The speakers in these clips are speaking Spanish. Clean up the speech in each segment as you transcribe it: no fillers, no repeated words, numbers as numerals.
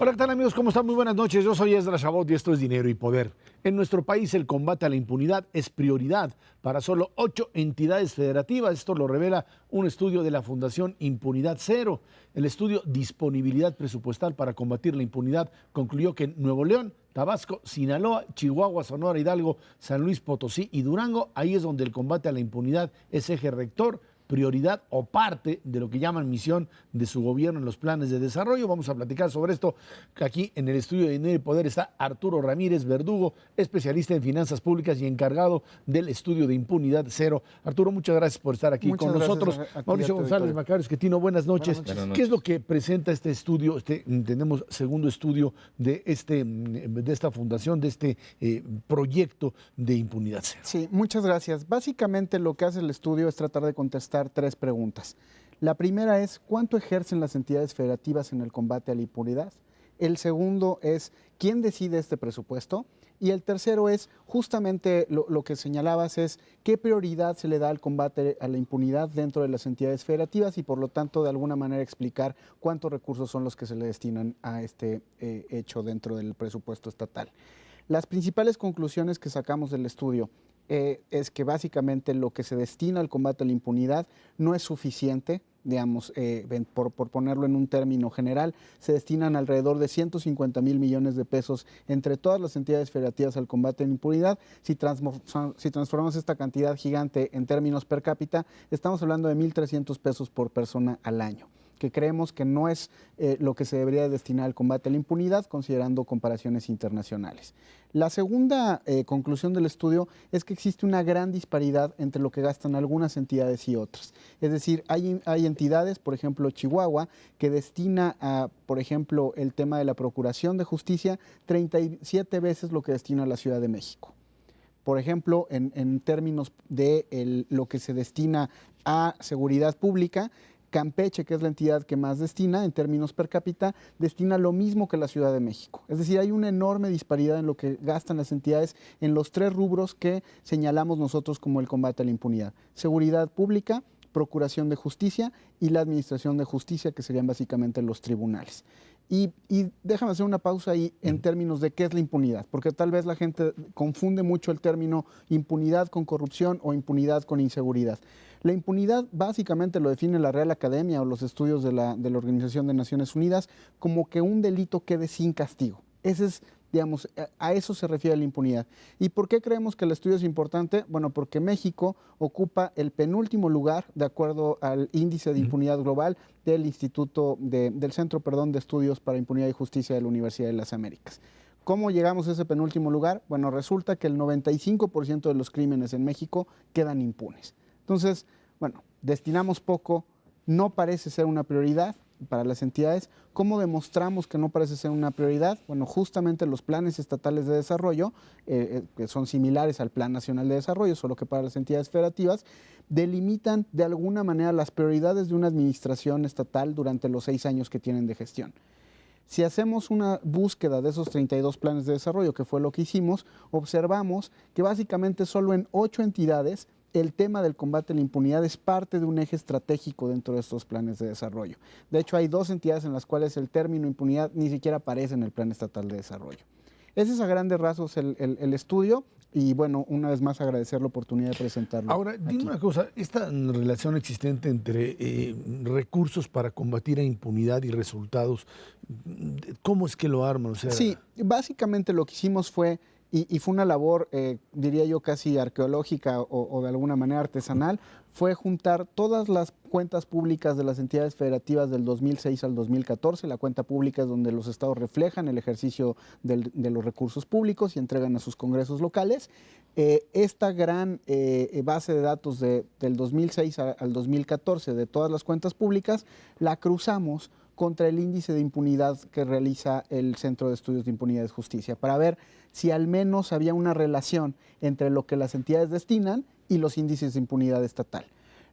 Hola, ¿qué tal amigos? ¿Cómo están? Muy buenas noches. Yo soy Esdras Chabot y esto es Dinero y Poder. En nuestro país el combate a la impunidad es prioridad para solo 8 entidades federativas. Esto lo revela un estudio de la Fundación Impunidad Cero. El estudio Disponibilidad Presupuestal para Combatir la Impunidad concluyó que en Nuevo León, Tabasco, Sinaloa, Chihuahua, Sonora, Hidalgo, San Luis Potosí y Durango, ahí es donde el combate a la impunidad es eje rector, prioridad o parte de lo que llaman misión de su gobierno en los planes de desarrollo. Vamos a platicar sobre esto. Aquí en el estudio de Dinero y Poder está Arturo Ramírez Verdugo, especialista en finanzas públicas y encargado del estudio de Impunidad Cero. Arturo, muchas gracias por estar aquí con nosotros. Mauricio González Macario Esquetino, buenas noches. ¿Qué es lo que presenta este estudio, entendemos, segundo estudio de esta fundación, de este proyecto de Impunidad Cero? Sí, muchas gracias. Básicamente lo que hace el estudio es tratar de contestar 3 preguntas. La primera es, ¿cuánto ejercen las entidades federativas en el combate a la impunidad? El segundo es, ¿quién decide este presupuesto? Y el tercero es, justamente lo que señalabas es, ¿qué prioridad se le da al combate a la impunidad dentro de las entidades federativas? Y por lo tanto, de alguna manera explicar cuántos recursos son los que se le destinan a este hecho dentro del presupuesto estatal. Las principales conclusiones que sacamos del estudio es que básicamente lo que se destina al combate a la impunidad no es suficiente, digamos, por ponerlo en un término general, se destinan alrededor de 150,000 millones de pesos entre todas las entidades federativas al combate a la impunidad. Si transformamos esta cantidad gigante en términos per cápita, estamos hablando de 1,300 pesos por persona al año, que creemos que no es lo que se debería destinar al combate a la impunidad, considerando comparaciones internacionales. La segunda conclusión del estudio es que existe una gran disparidad entre lo que gastan algunas entidades y otras. Es decir, hay entidades, por ejemplo Chihuahua, que destina a, por ejemplo, el tema de la procuración de justicia 37 veces lo que destina a la Ciudad de México. Por ejemplo, en términos de lo que se destina a seguridad pública, Campeche, que es la entidad que más destina en términos per cápita, destina lo mismo que la Ciudad de México. Es decir, hay una enorme disparidad en lo que gastan las entidades en los 3 rubros que señalamos nosotros como el combate a la impunidad: seguridad pública, procuración de justicia y la administración de justicia, que serían básicamente los tribunales. Y déjame hacer una pausa ahí en términos de qué es la impunidad, porque tal vez la gente confunde mucho el término impunidad con corrupción o impunidad con inseguridad. La impunidad básicamente lo define la Real Academia o los estudios de la Organización de Naciones Unidas como que un delito quede sin castigo. Ese es, digamos, a eso se refiere la impunidad. ¿Y por qué creemos que el estudio es importante? Bueno, porque México ocupa el penúltimo lugar, de acuerdo al índice de impunidad global del del Centro de Estudios para Impunidad y Justicia de la Universidad de las Américas. ¿Cómo llegamos a ese penúltimo lugar? Bueno, resulta que el 95% de los crímenes en México quedan impunes. Entonces, bueno, destinamos poco, no parece ser una prioridad para las entidades. ¿Cómo demostramos que no parece ser una prioridad? Bueno, justamente los planes estatales de desarrollo, que son similares al Plan Nacional de Desarrollo, solo que para las entidades federativas, delimitan de alguna manera las prioridades de una administración estatal durante los 6 años que tienen de gestión. Si hacemos una búsqueda de esos 32 planes de desarrollo, que fue lo que hicimos, observamos que básicamente solo en 8 entidades el tema del combate a la impunidad es parte de un eje estratégico dentro de estos planes de desarrollo. De hecho, hay 2 entidades en las cuales el término impunidad ni siquiera aparece en el Plan Estatal de Desarrollo. Ese es a grandes rasgos el estudio. Y bueno, una vez más agradecer la oportunidad de presentarlo. Ahora, dime una cosa, esta relación existente entre recursos para combatir a impunidad y resultados, ¿cómo es que lo arman? O sea, sí, básicamente lo que hicimos fue, y fue una labor, diría yo, casi arqueológica o de alguna manera artesanal, fue juntar todas las cuentas públicas de las entidades federativas del 2006 al 2014. La cuenta pública es donde los estados reflejan el ejercicio de los recursos públicos y entregan a sus congresos locales. Esta gran base de datos del 2006 al 2014 de todas las cuentas públicas la cruzamos contra el índice de impunidad que realiza el Centro de Estudios de Impunidad y Justicia, para ver si al menos había una relación entre lo que las entidades destinan y los índices de impunidad estatal.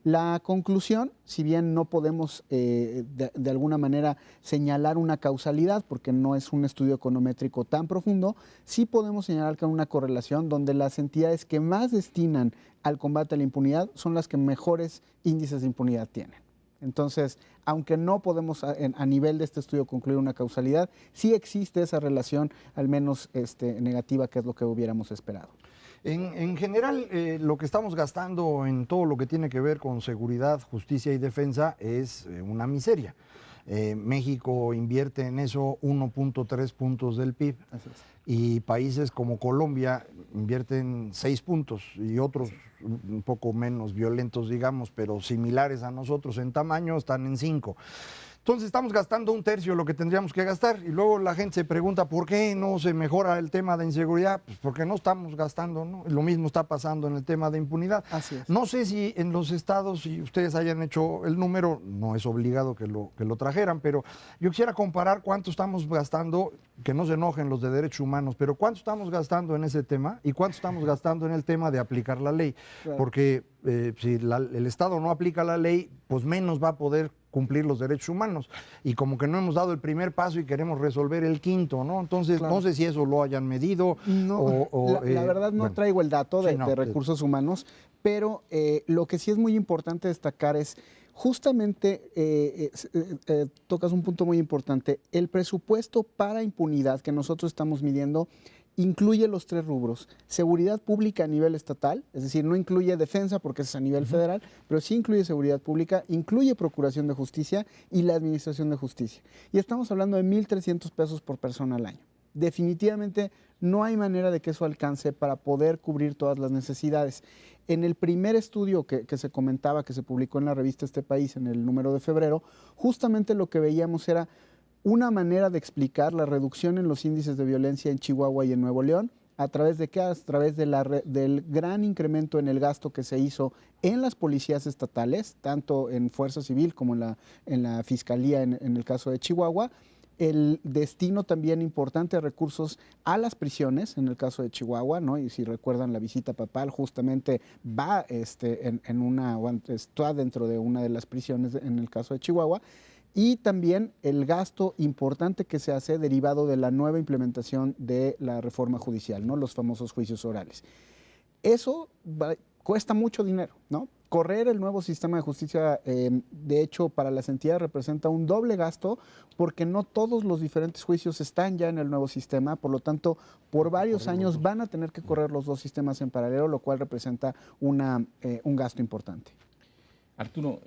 La conclusión, si bien no podemos de alguna manera señalar una causalidad, porque no es un estudio econométrico tan profundo, sí podemos señalar que hay una correlación donde las entidades que más destinan al combate a la impunidad son las que mejores índices de impunidad tienen. Entonces, aunque no podemos a nivel de este estudio concluir una causalidad, sí existe esa relación, al menos negativa, que es lo que hubiéramos esperado. En general, lo que estamos gastando en todo lo que tiene que ver con seguridad, justicia y defensa es una miseria. México invierte en eso 1.3 puntos del PIB. Así es. Y países como Colombia invierten 6 puntos y otros un poco menos violentos, digamos, pero similares a nosotros en tamaño, están en 5. Entonces estamos gastando un tercio de lo que tendríamos que gastar y luego la gente se pregunta ¿por qué no se mejora el tema de inseguridad? Pues porque no estamos gastando, ¿no? Lo mismo está pasando en el tema de impunidad. Así es. No sé si en los estados, si ustedes hayan hecho el número, no es obligado que lo trajeran, pero yo quisiera comparar cuánto estamos gastando, que no se enojen los de derechos humanos, pero cuánto estamos gastando en ese tema y cuánto estamos gastando en el tema de aplicar la ley. Claro. Porque si el Estado no aplica la ley, pues menos va a poder cumplir los derechos humanos. Y como que no hemos dado el primer paso y queremos resolver el quinto, ¿no? Entonces, Claro. no sé si eso lo hayan medido. No, la verdad no bueno. traigo el dato de, Sí, no, de recursos humanos, pero lo que sí es muy importante destacar es justamente, tocas un punto muy importante, el presupuesto para impunidad que nosotros estamos midiendo incluye los 3 rubros: seguridad pública a nivel estatal, es decir, no incluye defensa porque es a nivel federal, pero sí incluye seguridad pública, incluye procuración de justicia y la administración de justicia. Y estamos hablando de 1,300 pesos por persona al año. Definitivamente no hay manera de que eso alcance para poder cubrir todas las necesidades. En el primer estudio que se comentaba, que se publicó en la revista Este País en el número de febrero, justamente lo que veíamos era una manera de explicar la reducción en los índices de violencia en Chihuahua y en Nuevo León. ¿A través de qué? A través de del gran incremento en el gasto que se hizo en las policías estatales, tanto en Fuerza Civil como en la Fiscalía en el caso de Chihuahua. El destino también importante de recursos a las prisiones, en el caso de Chihuahua, ¿no? Y si recuerdan la visita papal, justamente va está dentro de una de las prisiones en el caso de Chihuahua. Y también el gasto importante que se hace derivado de la nueva implementación de la reforma judicial, ¿no? Los famosos juicios orales. Eso cuesta mucho dinero, ¿no? Correr el nuevo sistema de justicia, de hecho, para las entidades representa un doble gasto porque no todos los diferentes juicios están ya en el nuevo sistema, por lo tanto, por varios años van a tener que correr los 2 sistemas en paralelo, lo cual representa un gasto importante. Arturo,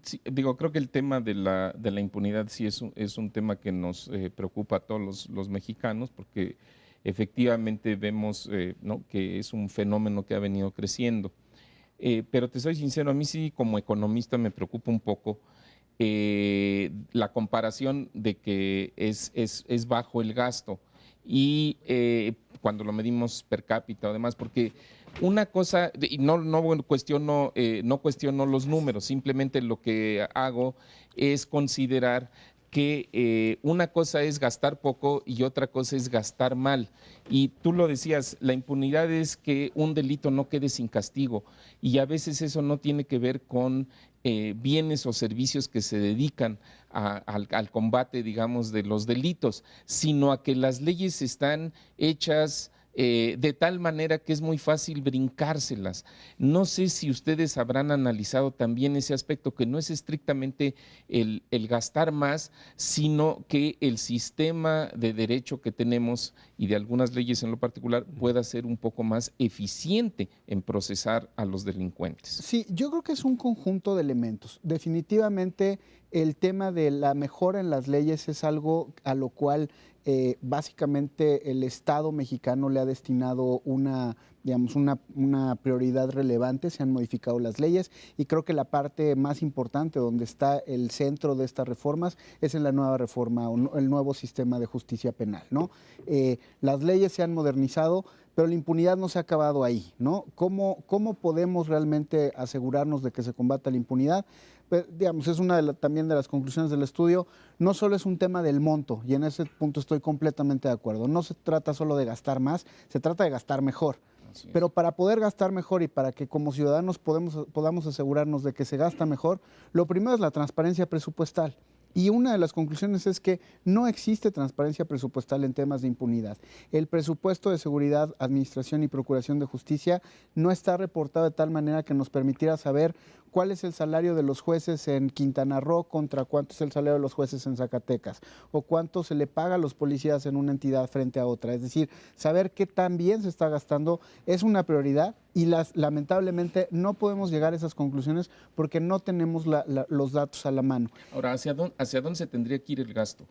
sí, creo que el tema de la impunidad sí es un tema que nos preocupa a todos los mexicanos, porque efectivamente vemos ¿no? que es un fenómeno que ha venido creciendo. Pero te soy sincero, a mí sí como economista me preocupa un poco la comparación de que es bajo el gasto y cuando lo medimos per cápita o demás, porque una cosa, y no cuestiono los números, simplemente lo que hago es considerar que una cosa es gastar poco y otra cosa es gastar mal. Y tú lo decías, la impunidad es que un delito no quede sin castigo y a veces eso no tiene que ver con bienes o servicios que se dedican al combate, digamos, de los delitos, sino a que las leyes están hechas de tal manera que es muy fácil brincárselas. No sé si ustedes habrán analizado también ese aspecto, que no es estrictamente el gastar más, sino que el sistema de derecho que tenemos y de algunas leyes en lo particular pueda ser un poco más eficiente en procesar a los delincuentes. Sí, yo creo que es un conjunto de elementos. Definitivamente el tema de la mejora en las leyes es algo a lo cual básicamente el Estado mexicano le ha destinado una prioridad relevante. Se han modificado las leyes y creo que la parte más importante, donde está el centro de estas reformas, es en la nueva reforma, el nuevo sistema de justicia penal, ¿no? Las leyes se han modernizado, pero la impunidad no se ha acabado ahí, ¿no? ¿Cómo podemos realmente asegurarnos de que se combata la impunidad? Pues, es una también de las conclusiones del estudio. No solo es un tema del monto, y en ese punto estoy completamente de acuerdo. No se trata solo de gastar más, se trata de gastar mejor. Pero para poder gastar mejor y para que como ciudadanos podamos asegurarnos de que se gasta mejor, lo primero es la transparencia presupuestal. Y una de las conclusiones es que no existe transparencia presupuestal en temas de impunidad. El presupuesto de seguridad, administración y procuración de justicia no está reportado de tal manera que nos permitiera saber cuál es el salario de los jueces en Quintana Roo contra cuánto es el salario de los jueces en Zacatecas, o cuánto se le paga a los policías en una entidad frente a otra. Es decir, saber qué tan bien se está gastando es una prioridad y lamentablemente no podemos llegar a esas conclusiones porque no tenemos los datos a la mano. Ahora, ¿hacia dónde se tendría que ir el gasto,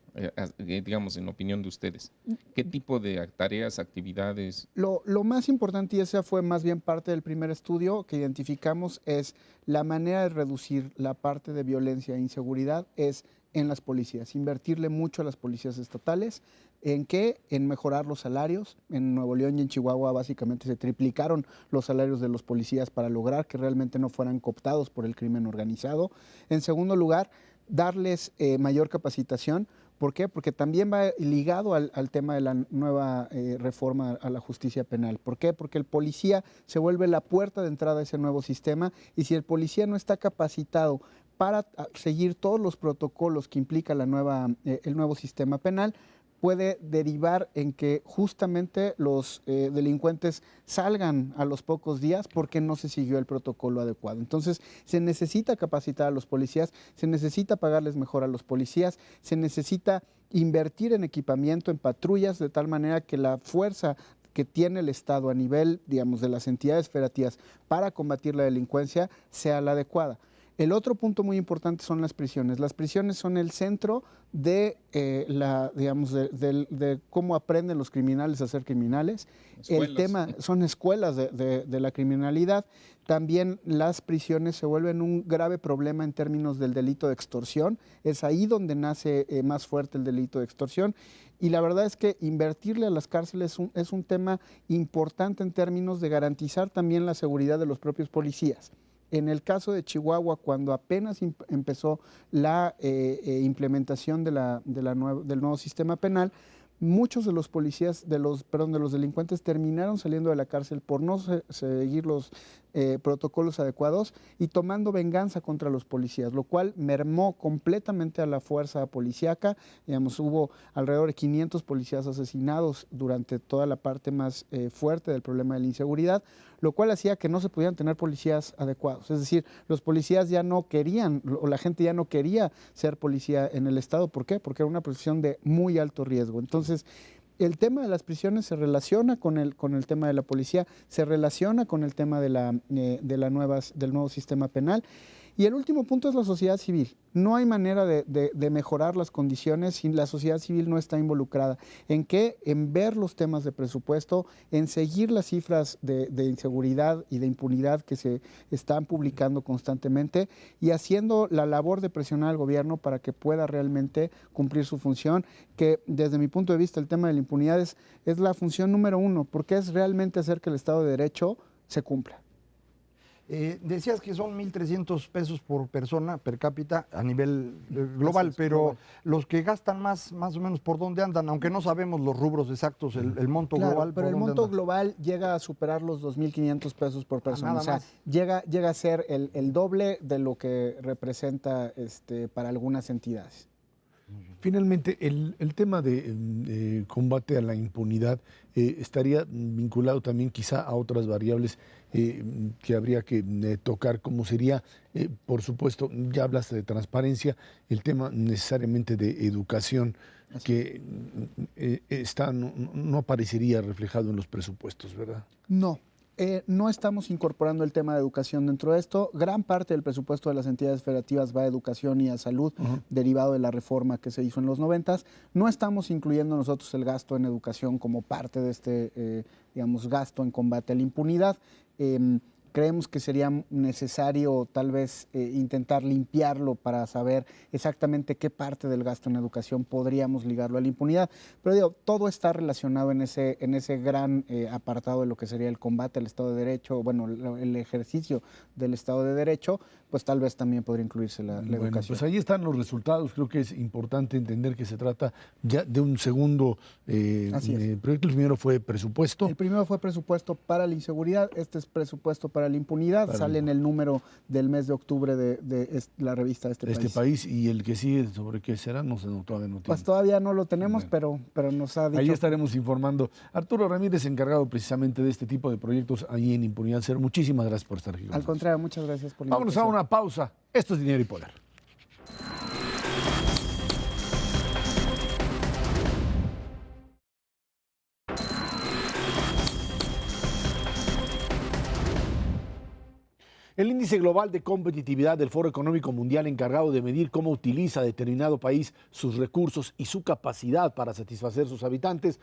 digamos, en opinión de ustedes? ¿Qué tipo de tareas, actividades? Lo más importante, y esa fue más bien parte del primer estudio que identificamos, es la manera de reducir la parte de violencia e inseguridad es en las policías, invertirle mucho a las policías estatales. ¿En qué? En mejorar los salarios. En Nuevo León y en Chihuahua básicamente se triplicaron los salarios de los policías para lograr que realmente no fueran cooptados por el crimen organizado. En segundo lugar, darles mayor capacitación. ¿Por qué? Porque también va ligado al tema de la nueva reforma a la justicia penal. ¿Por qué? Porque el policía se vuelve la puerta de entrada a ese nuevo sistema y si el policía no está capacitado para seguir todos los protocolos que implica el nuevo sistema penal, puede derivar en que justamente los delincuentes salgan a los pocos días porque no se siguió el protocolo adecuado. Entonces, se necesita capacitar a los policías, se necesita pagarles mejor a los policías, se necesita invertir en equipamiento, en patrullas, de tal manera que la fuerza que tiene el Estado a nivel, digamos, de las entidades federativas para combatir la delincuencia sea la adecuada. El otro punto muy importante son las prisiones. Las prisiones son el centro de, de cómo aprenden los criminales a ser criminales. Escuelas. El tema son escuelas de la criminalidad. También las prisiones se vuelven un grave problema en términos del delito de extorsión. Es ahí donde nace más fuerte el delito de extorsión. Y la verdad es que invertirle a las cárceles es un tema importante en términos de garantizar también la seguridad de los propios policías. En el caso de Chihuahua, cuando apenas empezó la implementación del nuevo sistema penal, muchos de los policías, de los delincuentes terminaron saliendo de la cárcel por no seguir los protocolos adecuados y tomando venganza contra los policías, lo cual mermó completamente a la fuerza policíaca. Digamos, hubo alrededor de 500 policías asesinados durante toda la parte más fuerte del problema de la inseguridad, lo cual hacía que no se pudieran tener policías adecuados. Es decir, los policías ya no querían, o la gente ya no quería ser policía en el Estado. ¿Por qué? Porque era una profesión de muy alto riesgo. Entonces, el tema de las prisiones se relaciona con el tema de la policía, se relaciona con el tema del nuevo sistema penal. Y el último punto es la sociedad civil. No hay manera de mejorar las condiciones si la sociedad civil no está involucrada. ¿En qué? En ver los temas de presupuesto, en seguir las cifras de inseguridad y de impunidad que se están publicando constantemente y haciendo la labor de presionar al gobierno para que pueda realmente cumplir su función, que desde mi punto de vista el tema de la impunidad es la función número uno, porque es realmente hacer que el Estado de Derecho se cumpla. Decías que son 1.300 pesos por persona per cápita a nivel global, pero los que gastan más o menos, ¿por dónde andan? Aunque no sabemos los rubros exactos, el monto global. Pero el monto global llega a superar los 2.500 pesos por persona. Nada o sea, más. llega a ser el doble de lo que representa para algunas entidades. Finalmente, el tema de combate a la impunidad estaría vinculado también quizá a otras variables que habría que tocar, como sería, por supuesto, ya hablaste de transparencia, el tema necesariamente de educación, que no aparecería reflejado en los presupuestos, ¿verdad? No. No estamos incorporando el tema de educación dentro de esto. Gran parte del presupuesto de las entidades federativas va a educación y a salud, derivado de la reforma que se hizo en los 90. No estamos incluyendo nosotros el gasto en educación como parte de este, gasto en combate a la impunidad. Creemos que sería necesario tal vez intentar limpiarlo para saber exactamente qué parte del gasto en educación podríamos ligarlo a la impunidad. Pero digo, todo está relacionado en ese gran apartado de lo que sería el combate al Estado de Derecho, bueno, el ejercicio del Estado de Derecho, pues tal vez también podría incluirse la educación. Pues ahí están los resultados. Creo que es importante entender que se trata ya de un segundo proyecto. El primero fue presupuesto. El primero fue presupuesto para la inseguridad, este es presupuesto para para la impunidad. Para Sale en el número del mes de octubre de la revista de de este país, y el que sigue sobre qué será, no sé, no, todavía no tiene. Pues todavía no lo tenemos, pero nos ha dicho. Ahí estaremos informando. Arturo Ramírez, encargado precisamente de este tipo de proyectos ahí en Impunidad Cero. Muchísimas gracias por estar aquí con Al nosotros. contrario, muchas gracias por la Vámonos a invitación. una pausa. Esto es Dinero y Poder. El índice global de competitividad del Foro Económico Mundial, encargado de medir cómo utiliza determinado país sus recursos y su capacidad para satisfacer sus habitantes,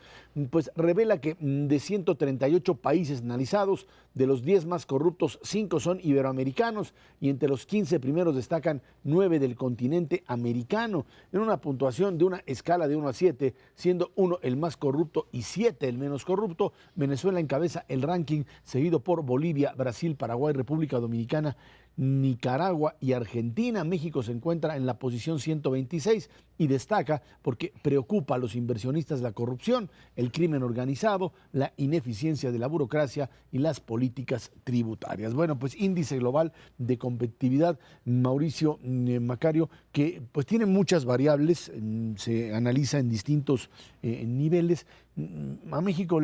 pues revela que de 138 países analizados, de los 10 más corruptos, 5 son iberoamericanos, y entre los 15 primeros destacan 9 del continente americano, en una puntuación de una escala de 1 a 7, siendo 1 el más corrupto y 7 el menos corrupto. Venezuela encabeza el ranking, seguido por Bolivia, Brasil, Paraguay, República Dominicana, Nicaragua y Argentina. México se encuentra en la posición 126 y destaca porque preocupa a los inversionistas la corrupción, el crimen organizado, la ineficiencia de la burocracia y las políticas tributarias. Bueno, pues índice global de competitividad, Mauricio Macario, que pues tiene muchas variables, se analiza en distintos niveles. A México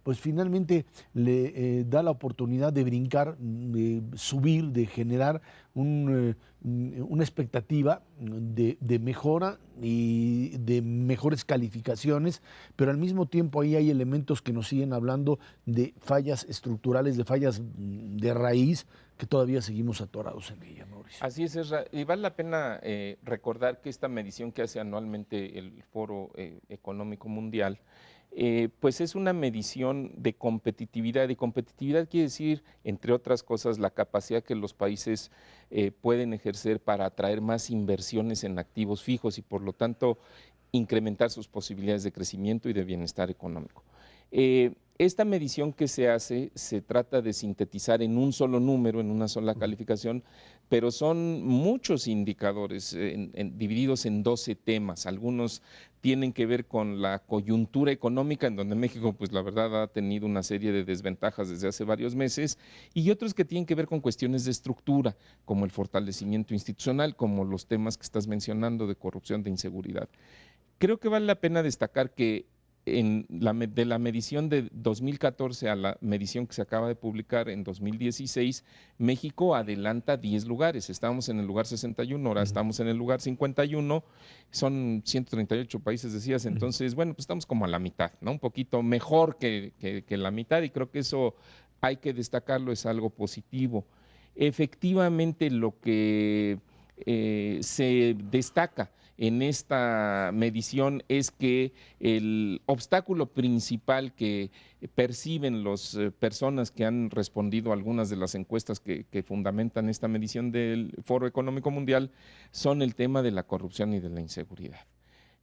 pues finalmente le da la oportunidad de brincar, de subir, de generar una expectativa de mejora y de mejores calificaciones, pero al mismo tiempo ahí hay elementos que nos siguen hablando de fallas estructurales, de fallas de raíz, que todavía seguimos atorados en ella, Mauricio. Así es, Ezra. Y vale la pena recordar que esta medición que hace anualmente el Foro Económico Mundial, pues es una medición de competitividad. Y competitividad quiere decir, entre otras cosas, la capacidad que los países pueden ejercer para atraer más inversiones en activos fijos y, por lo tanto, incrementar sus posibilidades de crecimiento y de bienestar económico. Esta medición que se hace se trata de sintetizar en un solo número, en una sola calificación, pero son muchos indicadores divididos en 12 temas. Algunos tienen que ver con la coyuntura económica, en donde México, pues la verdad, ha tenido una serie de desventajas desde hace varios meses, y otros que tienen que ver con cuestiones de estructura, como el fortalecimiento institucional, como los temas que estás mencionando de corrupción, de inseguridad. Creo que vale la pena destacar que de la medición de 2014 a la medición que se acaba de publicar en 2016, México adelanta 10 lugares. Estábamos en el lugar 61, ahora estamos en el lugar 51, son 138 países, decías, entonces, bueno, pues estamos como a la mitad, ¿no? Un poquito mejor que la mitad, y creo que eso hay que destacarlo, es algo positivo. Efectivamente, lo que se destaca en esta medición es que el obstáculo principal que perciben las personas que han respondido a algunas de las encuestas que fundamentan esta medición del Foro Económico Mundial son el tema de la corrupción y de la inseguridad.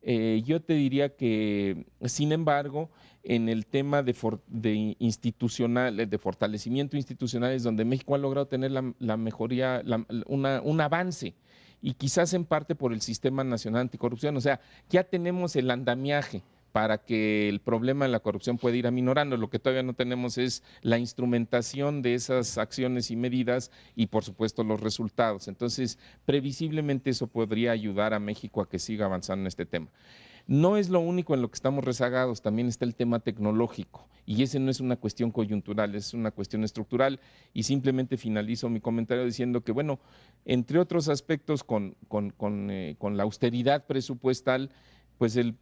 Yo te diría que, sin embargo, en el tema de fortalecimiento institucional es donde México ha logrado tener la mejoría, un avance, y quizás en parte por el Sistema Nacional Anticorrupción. O sea, ya tenemos el andamiaje para que el problema de la corrupción pueda ir aminorando. Lo que todavía no tenemos es la instrumentación de esas acciones y medidas y, por supuesto, los resultados. Entonces, previsiblemente eso podría ayudar a México a que siga avanzando en este tema. No es lo único en lo que estamos rezagados, también está el tema tecnológico, y ese no es una cuestión coyuntural, es una cuestión estructural. Y simplemente finalizo mi comentario diciendo que, bueno, entre otros aspectos, con la austeridad presupuestal, pues el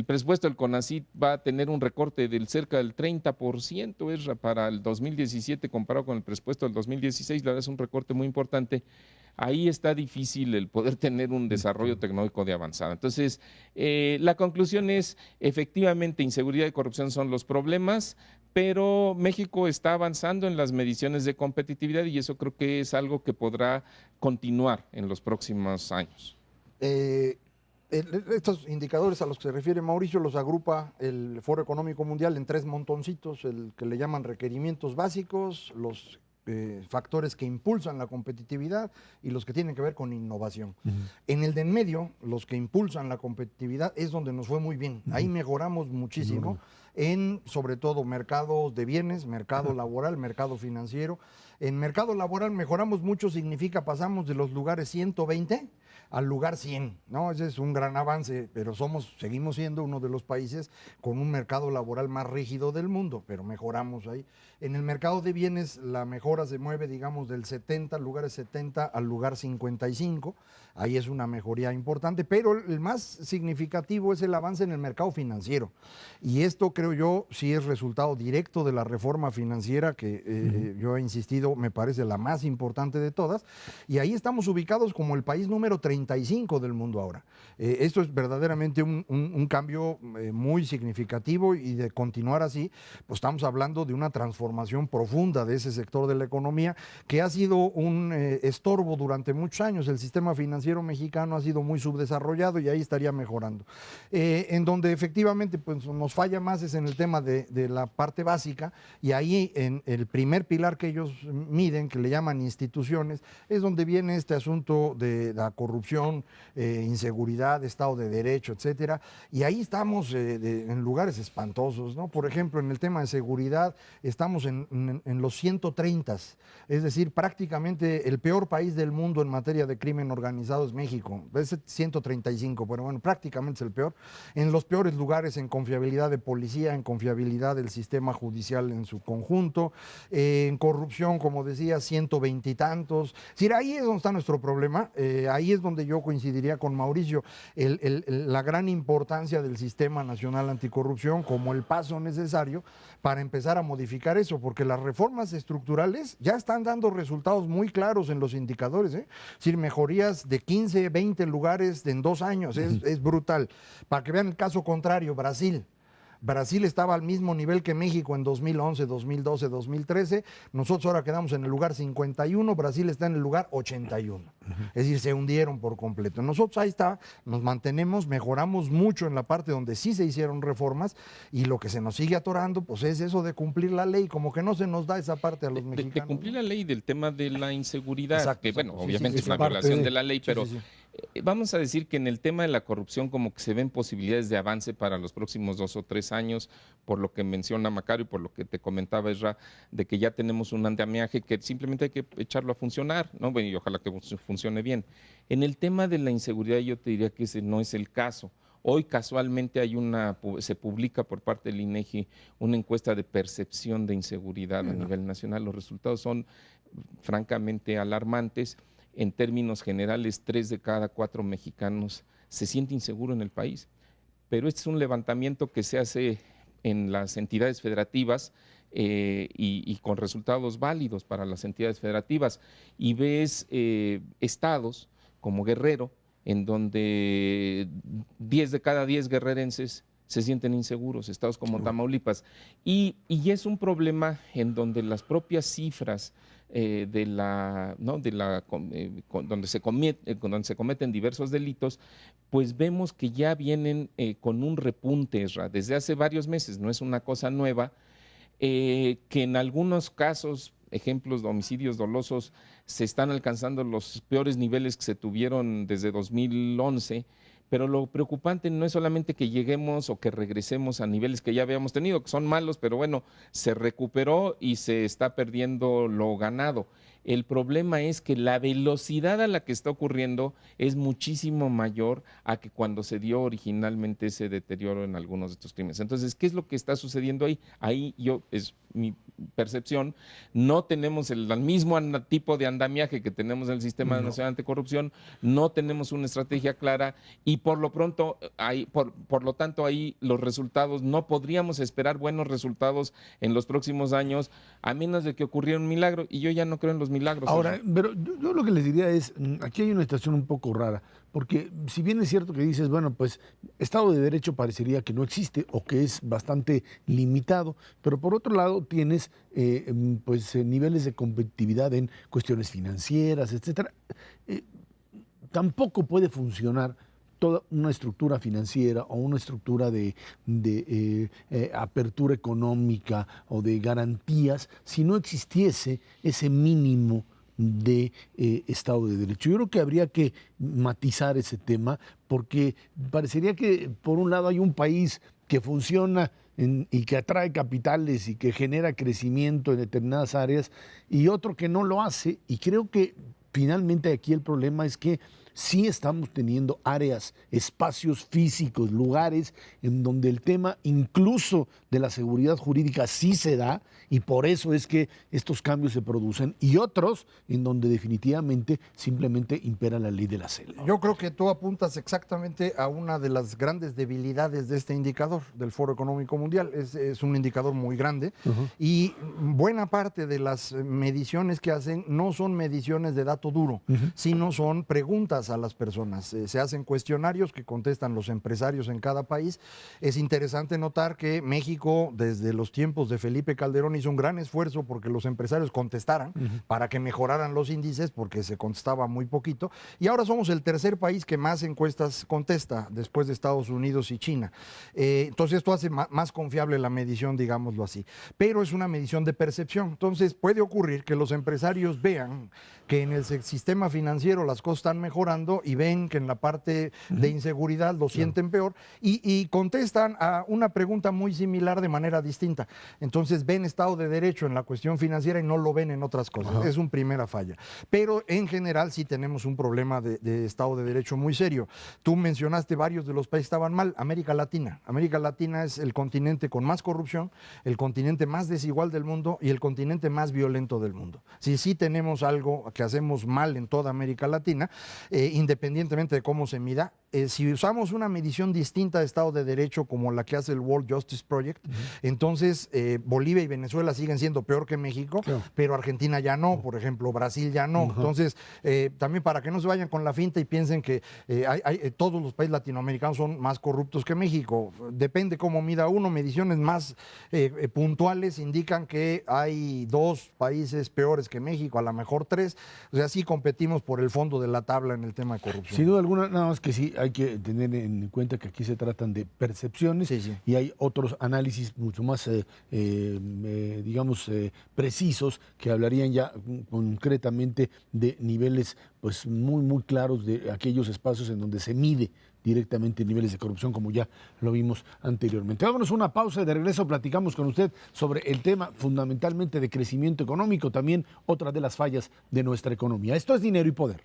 presupuesto del CONACYT va a tener un recorte del cerca del 30% para el 2017 comparado con el presupuesto del 2016, la verdad es un recorte muy importante. Ahí está difícil el poder tener un desarrollo tecnológico de avanzada. Entonces, la conclusión es, efectivamente, inseguridad y corrupción son los problemas, pero México está avanzando en las mediciones de competitividad y eso creo que es algo que podrá continuar en los próximos años. Estos indicadores a los que se refiere Mauricio los agrupa el Foro Económico Mundial en 3 montoncitos, el que le llaman requerimientos básicos, los factores que impulsan la competitividad y los que tienen que ver con innovación. En el de en medio, los que impulsan la competitividad es donde nos fue muy bien. Ahí mejoramos muchísimo en, sobre todo, mercados de bienes, mercado laboral, mercado financiero. En mercado laboral mejoramos mucho, significa pasamos de los lugares 120 al lugar 100, ¿no? Ese es un gran avance, pero seguimos siendo uno de los países con un mercado laboral más rígido del mundo, pero mejoramos ahí. En el mercado de bienes la mejora se mueve, digamos, del 70, lugares 70 al lugar 55, ahí es una mejoría importante, pero el más significativo es el avance en el mercado financiero, y esto creo yo sí es resultado directo de la reforma financiera que yo he insistido, me parece la más importante de todas, y ahí estamos ubicados como el país número 35 del mundo ahora. Esto es verdaderamente un cambio muy significativo, y de continuar así, pues estamos hablando de una transformación profunda de ese sector de la economía que ha sido un estorbo durante muchos años. El sistema financiero mexicano ha sido muy subdesarrollado y ahí estaría mejorando. En donde efectivamente pues, nos falla más es en el tema de la parte básica, y ahí en el primer pilar que ellos miden, que le llaman instituciones, es donde viene este asunto de la corrupción, inseguridad, Estado de Derecho, etcétera, y ahí estamos en lugares espantosos, ¿no? Por ejemplo, en el tema de seguridad estamos en los 130, es decir, prácticamente el peor país del mundo en materia de crimen organizado es México, es 135, pero bueno, prácticamente es el peor, en los peores lugares en confiabilidad de policía, en confiabilidad del sistema judicial en su conjunto, en corrupción, como decía, 120 y tantos, es decir, ahí es donde está nuestro problema, ahí es donde yo coincidiría con Mauricio, la gran importancia del Sistema Nacional Anticorrupción como el paso necesario para empezar a modificar eso, porque las reformas estructurales ya están dando resultados muy claros en los indicadores, ¿eh? Es decir, mejorías de 15, 20 lugares en 2 años, es brutal. Para que vean el caso contrario, Brasil. Brasil estaba al mismo nivel que México en 2011, 2012, 2013. Nosotros ahora quedamos en el lugar 51, Brasil está en el lugar 81. Es decir, se hundieron por completo. Nosotros ahí está, nos mantenemos, mejoramos mucho en la parte donde sí se hicieron reformas, y lo que se nos sigue atorando pues es eso de cumplir la ley, como que no se nos da esa parte a los mexicanos. De cumplir la ley del tema de la inseguridad, Exacto, que bueno, exacto. Sí, obviamente sí, es una parte violación de- de la ley, pero sí. vamos a decir que en el tema de la corrupción como que se ven posibilidades de avance para los próximos 2 o 3 años, por lo que menciona Macario y por lo que te comentaba Esra, de que ya tenemos un andamiaje que simplemente hay que echarlo a funcionar, ¿no? Bueno, y ojalá que funcione bien. En el tema de la inseguridad yo te diría que ese no es el caso. Hoy casualmente se publica por parte del INEGI una encuesta de percepción de inseguridad a nivel nacional. Los resultados son francamente alarmantes. En términos generales, 3 de cada 4 mexicanos se siente inseguro en el país. Pero este es un levantamiento que se hace en las entidades federativas y con resultados válidos para las entidades federativas. Y ves estados como Guerrero, en donde 10 de cada 10 guerrerenses se sienten inseguros, estados como Tamaulipas. Y es un problema en donde las propias cifras donde se cometen diversos delitos, pues vemos que ya vienen con un repunte, desde hace varios meses, no es una cosa nueva, que en algunos casos, ejemplos de homicidios dolosos, se están alcanzando los peores niveles que se tuvieron desde 2011, pero lo preocupante no es solamente que lleguemos o que regresemos a niveles que ya habíamos tenido, que son malos, pero bueno, se recuperó y se está perdiendo lo ganado. El problema es que la velocidad a la que está ocurriendo es muchísimo mayor a que cuando se dio originalmente ese deterioro en algunos de estos crímenes. Entonces, ¿qué es lo que está sucediendo ahí? Ahí es mi percepción, no tenemos el mismo tipo de andamiaje que tenemos en el Sistema Nacional Anticorrupción, no tenemos una estrategia clara y por lo pronto, por lo tanto, ahí los resultados, no podríamos esperar buenos resultados en los próximos años, a menos de que ocurriera un milagro, y yo ya no creo en los milagros. Ahora, pero yo lo que les diría es, aquí hay una situación un poco rara, porque si bien es cierto que dices, bueno, pues Estado de Derecho parecería que no existe o que es bastante limitado, pero por otro lado tienes niveles de competitividad en cuestiones financieras, etcétera. Tampoco puede funcionar toda una estructura financiera o una estructura de apertura económica o de garantías si no existiese ese mínimo de Estado de Derecho. Yo creo que habría que matizar ese tema porque parecería que por un lado hay un país que funciona y que atrae capitales y que genera crecimiento en determinadas áreas y otro que no lo hace, y creo que finalmente aquí el problema es que sí estamos teniendo áreas, espacios físicos, lugares en donde el tema incluso de la seguridad jurídica sí se da y por eso es que estos cambios se producen, y otros en donde definitivamente simplemente impera la ley de la selva. Yo creo que tú apuntas exactamente a una de las grandes debilidades de este indicador del Foro Económico Mundial. Es un indicador muy grande y buena parte de las mediciones que hacen no son mediciones de dato duro, sino son preguntas a las personas. Se hacen cuestionarios que contestan los empresarios en cada país. Es interesante notar que México, desde los tiempos de Felipe Calderón, hizo un gran esfuerzo porque los empresarios contestaran para que mejoraran los índices, porque se contestaba muy poquito. Y ahora somos el tercer país que más encuestas contesta, después de Estados Unidos y China. Entonces esto hace más confiable la medición, digámoslo así. Pero es una medición de percepción. Entonces puede ocurrir que los empresarios vean que en el sistema financiero las cosas están mejorando y ven que en la parte de inseguridad lo sienten peor y contestan a una pregunta muy similar de manera distinta. Entonces ven Estado de Derecho en la cuestión financiera y no lo ven en otras cosas. Es una primera falla. Pero en general sí tenemos un problema de Estado de Derecho muy serio. Tú mencionaste varios de los países que estaban mal. América Latina. América Latina es el continente con más corrupción, el continente más desigual del mundo y el continente más violento del mundo. Sí tenemos algo que hacemos mal en toda América Latina, independientemente de cómo se mida. Si usamos una medición distinta de Estado de Derecho como la que hace el World Justice Project, entonces Bolivia y Venezuela siguen siendo peor que México, pero Argentina ya no, por ejemplo, Brasil ya no. Entonces, también para que no se vayan con la finta y piensen que todos los países latinoamericanos son más corruptos que México. Depende cómo mida uno. Mediciones más puntuales indican que hay 2 países peores que México, a lo mejor 3. O sea, sí competimos por el fondo de la tabla en el tema de corrupción. Sin duda alguna, nada más que sí hay que tener en cuenta que aquí se tratan de percepciones y hay otros análisis mucho más, digamos, precisos que hablarían ya concretamente de niveles pues muy claros de aquellos espacios en donde se mide directamente niveles de corrupción, como ya lo vimos anteriormente. Vámonos a una pausa y de regreso platicamos con usted sobre el tema fundamentalmente de crecimiento económico, también otra de las fallas de nuestra economía. Esto es Dinero y Poder.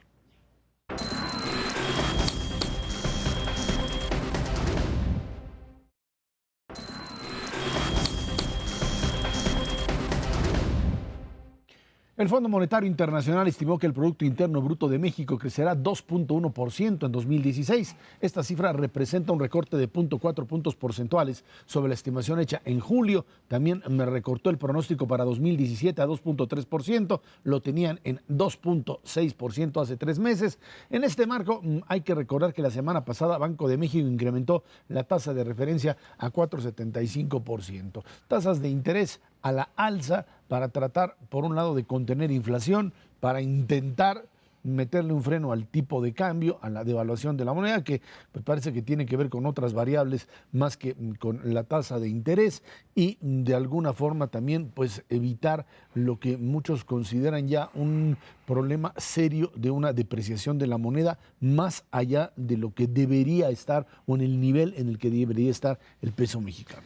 El Fondo Monetario Internacional estimó que el Producto Interno Bruto de México crecerá 2.1% en 2016. Esta cifra representa un recorte de 0.4 puntos porcentuales sobre la estimación hecha en julio. También me recortó el pronóstico para 2017 a 2.3%. Lo tenían en 2.6% hace 3 meses. En este marco, hay que recordar que la semana pasada Banco de México incrementó la tasa de referencia a 4.75%. Tasas de interés a la alza para tratar, por un lado, de contener inflación, para intentar meterle un freno al tipo de cambio, a la devaluación de la moneda, que pues, parece que tiene que ver con otras variables más que con la tasa de interés, y de alguna forma también pues evitar lo que muchos consideran ya un problema serio de una depreciación de la moneda más allá de lo que debería estar o en el nivel en el que debería estar el peso mexicano.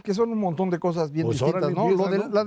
Que son un montón de cosas bien pues distintas, ¿no? Empieza,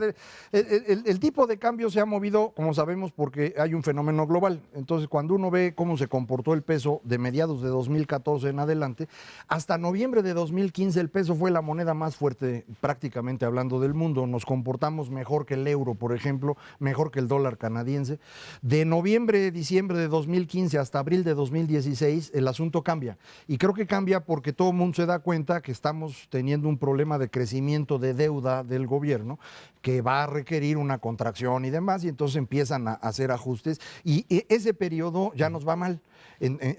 El tipo de cambio se ha movido, como sabemos, porque hay un fenómeno global. Entonces, cuando uno ve cómo se comportó el peso de mediados de 2014 en adelante, hasta noviembre de 2015 el peso fue la moneda más fuerte, prácticamente hablando, del mundo. Nos comportamos mejor que el euro, por ejemplo, mejor que el dólar canadiense. De noviembre, diciembre de 2015 hasta abril de 2016, el asunto cambia. Y creo que cambia porque todo el mundo se se da cuenta que estamos teniendo un problema de crecimiento de deuda del gobierno que va a requerir una contracción y demás, y entonces empiezan a hacer ajustes, y ese periodo ya nos va mal.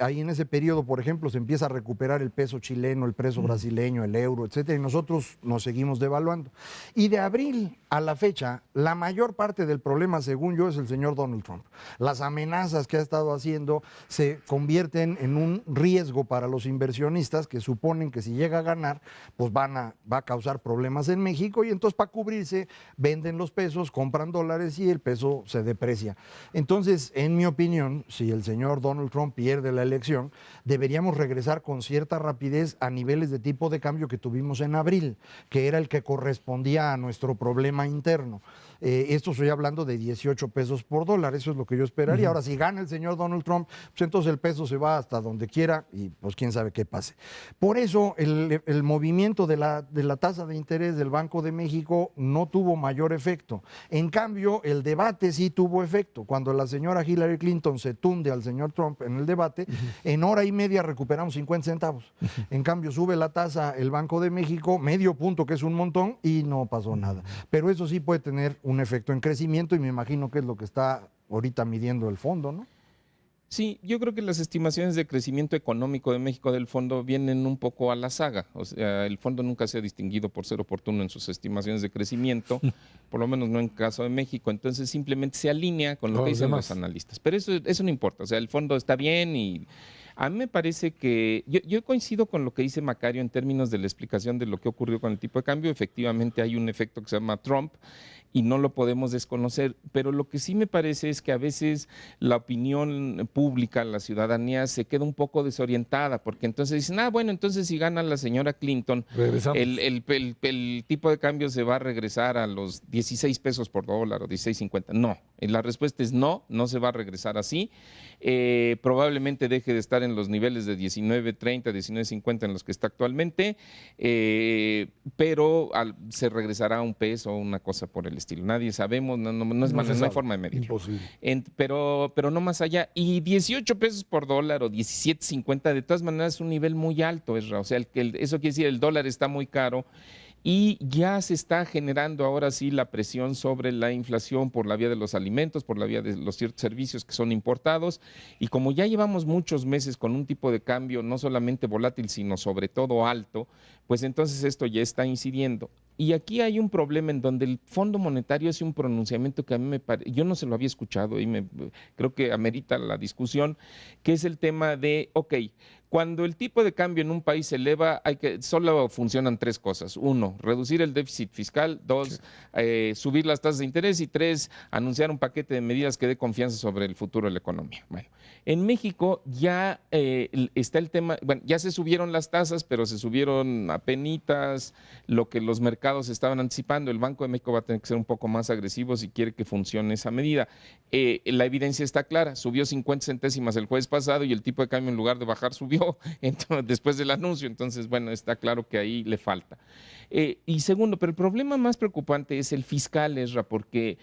Ahí en ese periodo, por ejemplo, se empieza a recuperar el peso chileno, el peso brasileño, el euro, etcétera, y nosotros nos seguimos devaluando. Y de abril a la fecha, la mayor parte del problema, según yo, es el señor Donald Trump. Las amenazas que ha estado haciendo se convierten en un riesgo para los inversionistas que suponen que si llega a ganar, pues va a causar problemas en México, y entonces para cubrirse venden los pesos, compran dólares y el peso se deprecia. Entonces, en mi opinión, si el señor Donald Trump pierde la elección, deberíamos regresar con cierta rapidez a niveles de tipo de cambio que tuvimos en abril, que era el que correspondía a nuestro problema interno. Esto estoy hablando de 18 pesos por dólar, eso es lo que yo esperaría. Ahora, si gana el señor Donald Trump, pues entonces el peso se va hasta donde quiera y pues quién sabe qué pase. Por eso el movimiento de la tasa de interés del Banco de México no tuvo mayor efecto. En cambio, el debate sí tuvo efecto. Cuando la señora Hillary Clinton se tunde al señor Trump en el debate, en hora y media recuperamos 50 centavos. En cambio, sube la tasa el Banco de México, medio punto, que es un montón, y no pasó nada. Pero eso sí puede tener un efecto en crecimiento, y me imagino que es lo que está ahorita midiendo el fondo, ¿no? Sí, yo creo que las estimaciones de crecimiento económico de México del fondo vienen un poco a la saga. O sea, el fondo nunca se ha distinguido por ser oportuno en sus estimaciones de crecimiento, por lo menos no en caso de México. Entonces simplemente se alinea con lo que dicen los analistas. Pero eso no importa. O sea, el fondo está bien, y a mí me parece que yo coincido con lo que dice Macario en términos de la explicación de lo que ocurrió con el tipo de cambio. Efectivamente hay un efecto que se llama Trump y no lo podemos desconocer, pero lo que sí me parece es que a veces la opinión pública, la ciudadanía se queda un poco desorientada, porque entonces dicen, bueno, entonces si gana la señora Clinton, el tipo de cambio se va a regresar a los 16 pesos por dólar o 16.50. No, la respuesta es no se va a regresar así. Probablemente deje de estar en los niveles de 19.30, 19.50 en los que está actualmente, pero se regresará a un peso o una cosa por el estilo. Nadie sabemos, no hay forma de medirlo. Imposible. Pero no más allá. Y 18 pesos por dólar o 17.50, de todas maneras es un nivel muy alto, Esra. O sea, eso quiere decir el dólar está muy caro. Y ya se está generando ahora sí la presión sobre la inflación por la vía de los alimentos, por la vía de los ciertos servicios que son importados. Y como ya llevamos muchos meses con un tipo de cambio no solamente volátil, sino sobre todo alto, pues entonces esto ya está incidiendo. Y aquí hay un problema en donde el Fondo Monetario hace un pronunciamiento que a mí me parece, yo no se lo había escuchado y creo que amerita la discusión, que es el tema de, cuando el tipo de cambio en un país se eleva, solo funcionan tres cosas. Uno, reducir el déficit fiscal. Dos, subir las tasas de interés. Y tres, anunciar un paquete de medidas que dé confianza sobre el futuro de la economía. Bueno, en México ya está el tema, ya se subieron las tasas, pero se subieron apenitas lo que los mercados estaban anticipando. El Banco de México va a tener que ser un poco más agresivo si quiere que funcione esa medida. La evidencia está clara, subió 50 centésimas el jueves pasado y el tipo de cambio en lugar de bajar subió después del anuncio. Entonces, bueno, está claro que ahí le falta. Y segundo, pero el problema más preocupante es el fiscal, Esra, porque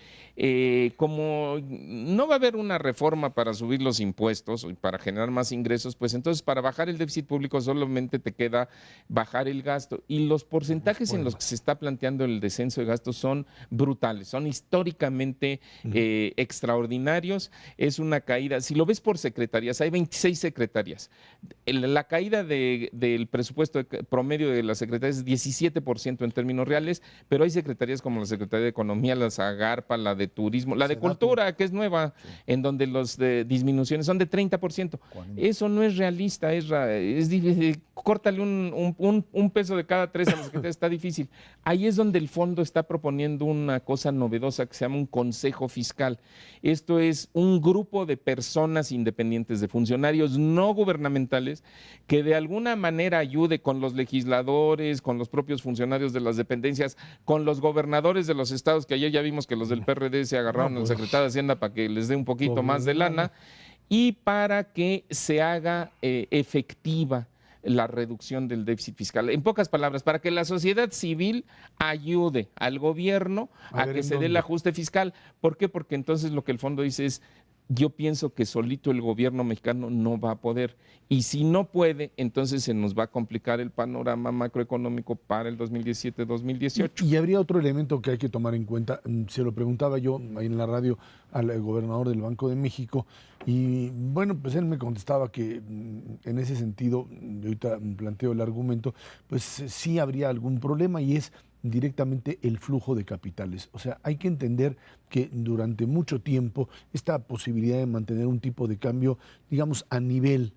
como no va a haber una reforma para subir los impuestos y para generar más ingresos, pues entonces para bajar el déficit público solamente te queda bajar el gasto. Y los porcentajes en los que se está planteando el descenso de gastos son brutales, son históricamente extraordinarios. Es una caída, si lo ves por secretarías, hay 26 secretarías. La caída del presupuesto promedio de las secretarías es 17% en términos reales, pero hay secretarías como la Secretaría de Economía, la Zagarpa, la de Turismo, la de Cultura, que es nueva, en donde las disminuciones son de 30%. Eso no es realista, es difícil. Córtale un peso de cada tres a la Secretaría, está difícil. Ahí es donde el fondo está proponiendo una cosa novedosa que se llama un consejo fiscal. Esto es un grupo de personas independientes, de funcionarios no gubernamentales, que de alguna manera ayude con los legisladores, con los propios funcionarios de las dependencias, con los gobernadores de los estados, que ayer ya vimos que los del PRD se agarraron al secretario de Hacienda para que les dé un poquito más de lana, y para que se haga efectiva la reducción del déficit fiscal. En pocas palabras, para que la sociedad civil ayude al gobierno a que se dé el ajuste fiscal. ¿Por qué? Porque entonces lo que el fondo dice es, yo pienso que solito el gobierno mexicano no va a poder. Y si no puede, entonces se nos va a complicar el panorama macroeconómico para el 2017-2018. Y habría otro elemento que hay que tomar en cuenta. Se lo preguntaba yo ahí en la radio al gobernador del Banco de México y bueno, pues él me contestaba que en ese sentido, ahorita planteo el argumento, pues sí habría algún problema y es directamente el flujo de capitales. O sea, hay que entender que durante mucho tiempo esta posibilidad de mantener un tipo de cambio, digamos, a nivel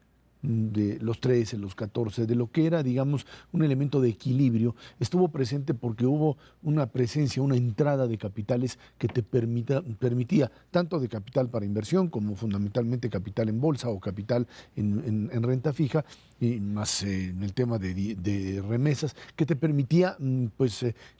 de los 13, los 14, de lo que era, digamos, un elemento de equilibrio, estuvo presente porque hubo una presencia, una entrada de capitales que te permitía tanto de capital para inversión como fundamentalmente capital en bolsa o capital en renta fija, y más en el tema de remesas, que te permitía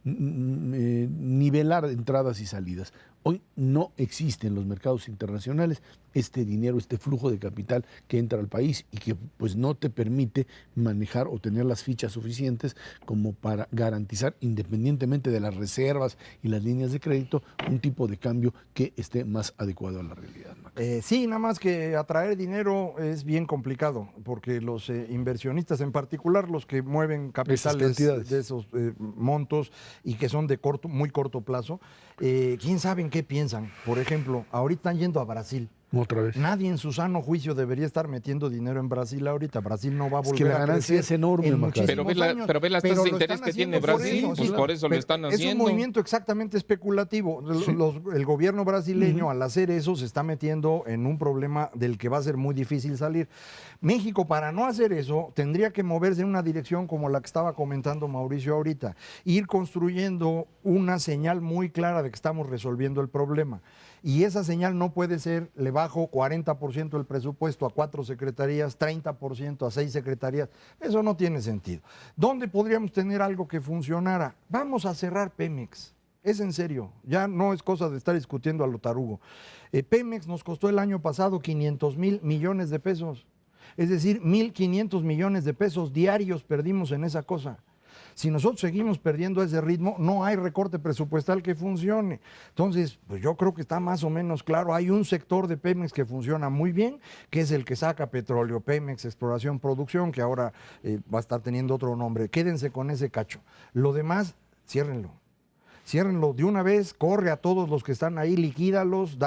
nivelar entradas y salidas. Hoy no existe en los mercados internacionales este dinero, este flujo de capital que entra al país y que pues no te permite manejar o tener las fichas suficientes como para garantizar, independientemente de las reservas y las líneas de crédito, un tipo de cambio que esté más adecuado a la realidad. Sí, nada más que atraer dinero es bien complicado, porque los inversionistas, en particular los que mueven capitales de esos montos y que son de muy corto plazo, quién sabe en qué piensan. Por ejemplo, ahorita están yendo a Brasil. Otra vez. Nadie en su sano juicio debería estar metiendo dinero en Brasil ahorita. Brasil no va a volver a crecer. Es que la ganancia es enorme, pero ve las tasas de interés que tiene Brasil, pues por eso lo están haciendo. Es un movimiento exactamente especulativo. Sí. El gobierno brasileño, al hacer eso, se está metiendo en un problema del que va a ser muy difícil salir. México, para no hacer eso, tendría que moverse en una dirección como la que estaba comentando Mauricio ahorita. Ir construyendo una señal muy clara de que estamos resolviendo el problema. Y esa señal no puede ser, le bajo 40% el presupuesto a 4 secretarías, 30% a 6 secretarías. Eso no tiene sentido. ¿Dónde podríamos tener algo que funcionara? Vamos a cerrar Pemex. Es en serio, ya no es cosa de estar discutiendo a lo tarugo. Pemex nos costó el año pasado 500,000 millones de pesos. Es decir, 1,500 millones de pesos diarios perdimos en esa cosa. Si nosotros seguimos perdiendo ese ritmo, no hay recorte presupuestal que funcione. Entonces, pues yo creo que está más o menos claro. Hay un sector de Pemex que funciona muy bien, que es el que saca petróleo, Pemex Exploración Producción, que ahora va a estar teniendo otro nombre. Quédense con ese cacho. Lo demás, ciérrenlo. Ciérrenlo de una vez, corre a todos los que están ahí, liquídalos,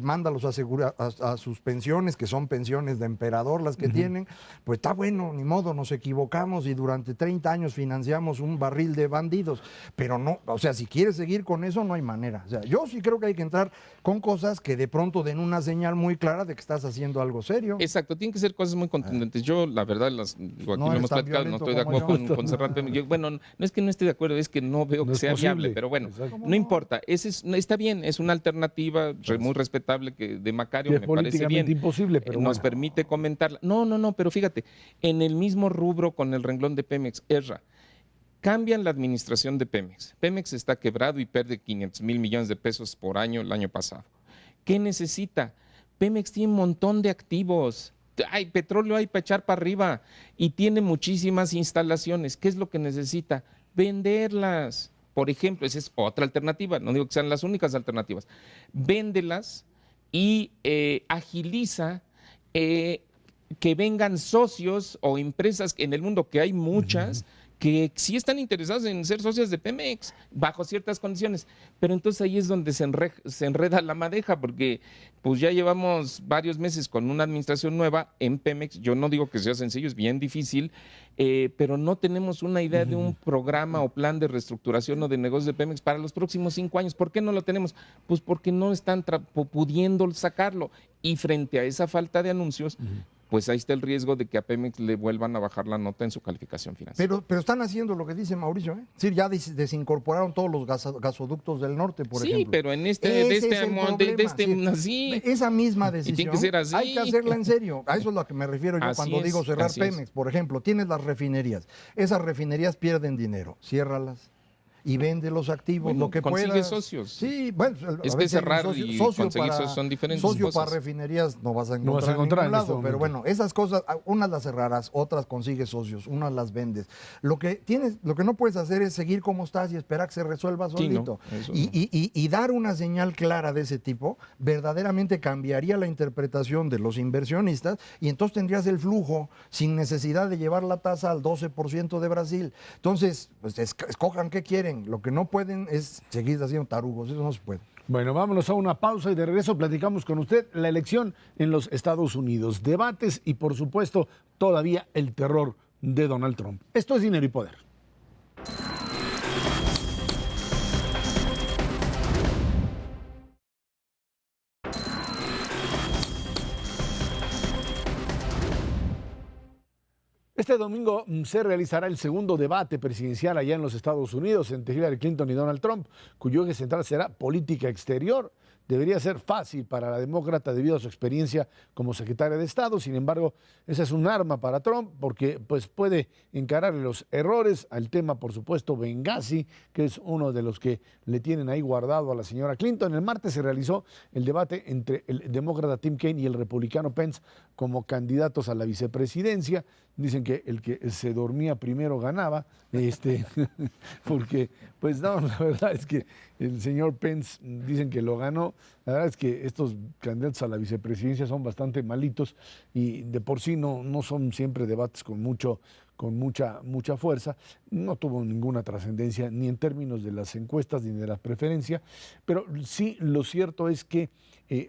mándalos a sus pensiones, que son pensiones de emperador las que tienen. Pues está bueno, ni modo, nos equivocamos y durante 30 años financiamos un barril de bandidos. Pero no, o sea, si quieres seguir con eso, no hay manera. O sea, yo sí creo que hay que entrar con cosas que de pronto den una señal muy clara de que estás haciendo algo serio. Exacto, tienen que ser cosas muy contundentes. Yo, la verdad, aquí lo hemos platicado, no estoy de acuerdo con Serrate. Bueno, no es que no esté de acuerdo, es que no veo que sea viable, pero bueno, no importa. Está bien, es una alternativa muy respetable que de Macario, me parece bien. Imposible, pero nos permite comentarla. No, pero fíjate, en el mismo rubro con el renglón de Pemex, cambian la administración de Pemex. Pemex está quebrado y pierde 500,000 millones de pesos por año el año pasado. ¿Qué necesita? Pemex tiene un montón de activos. Hay petróleo hay para echar para arriba y tiene muchísimas instalaciones. ¿Qué es lo que necesita? Venderlas. Por ejemplo, esa es otra alternativa. No digo que sean las únicas alternativas. Véndelas y agiliza que vengan socios o empresas en el mundo, que hay muchas, que sí están interesadas en ser socias de Pemex bajo ciertas condiciones, pero entonces ahí es donde se enreda la madeja, porque pues ya llevamos varios meses con una administración nueva en Pemex. Yo no digo que sea sencillo, es bien difícil, pero no tenemos una idea de un programa o plan de reestructuración o de negocios de Pemex para los próximos 5 años. ¿Por qué no lo tenemos? Pues porque no están pudiendo sacarlo, y frente a esa falta de anuncios, pues ahí está el riesgo de que a Pemex le vuelvan a bajar la nota en su calificación financiera. Pero están haciendo lo que dice Mauricio, ¿eh? Es decir, ya desincorporaron todos los gasoductos del norte, por ejemplo. Sí, pero en así. Esa misma decisión tiene que ser así. Hay que hacerla en serio. A eso es lo que me refiero yo cuando digo cerrar Pemex. Por ejemplo, tienes las refinerías. Esas refinerías pierden dinero. Ciérralas. y vende los activos, Bueno, lo que consigue puedas. socios. Sí, bueno, Es a que veces hay un cerrar y conseguir socios son diferentes socio cosas. para refinerías no vas a No vas a encontrar, encontrar en en ningún este lado, pero momento. bueno, esas cosas, unas las cerrarás, otras consigues socios, unas las vendes. Lo que no puedes hacer es seguir como estás y esperar que se resuelva Sí, no, solito. eso y, no. y dar una señal clara de ese tipo verdaderamente cambiaría la interpretación de los inversionistas y entonces tendrías el flujo sin necesidad de llevar la tasa al 12% de Brasil. Entonces, pues escojan qué quieren. Lo que no pueden es seguir haciendo tarugos, eso no se puede. Bueno, vámonos a una pausa y de regreso platicamos con usted la elección en los Estados Unidos, debates y por supuesto todavía el terror de Donald Trump. Esto es Dinero y Poder. Este domingo se realizará el segundo debate presidencial allá en los Estados Unidos entre Hillary Clinton y Donald Trump, cuyo eje central será política exterior. Debería ser fácil para la demócrata debido a su experiencia como secretaria de Estado. Sin embargo, esa es un arma para Trump porque pues, puede encarar los errores al tema, por supuesto, Benghazi, que es uno de los que le tienen ahí guardado a la señora Clinton. El martes se realizó el debate entre el demócrata Tim Kaine y el republicano Pence como candidatos a la vicepresidencia. Dicen que el que se dormía primero ganaba, porque pues no, la verdad es que el señor Pence dicen que lo ganó. La verdad es que estos candidatos a la vicepresidencia son bastante malitos y de por sí no son siempre debates con mucha fuerza. No tuvo ninguna trascendencia ni en términos de las encuestas ni de la preferencia, pero sí lo cierto es que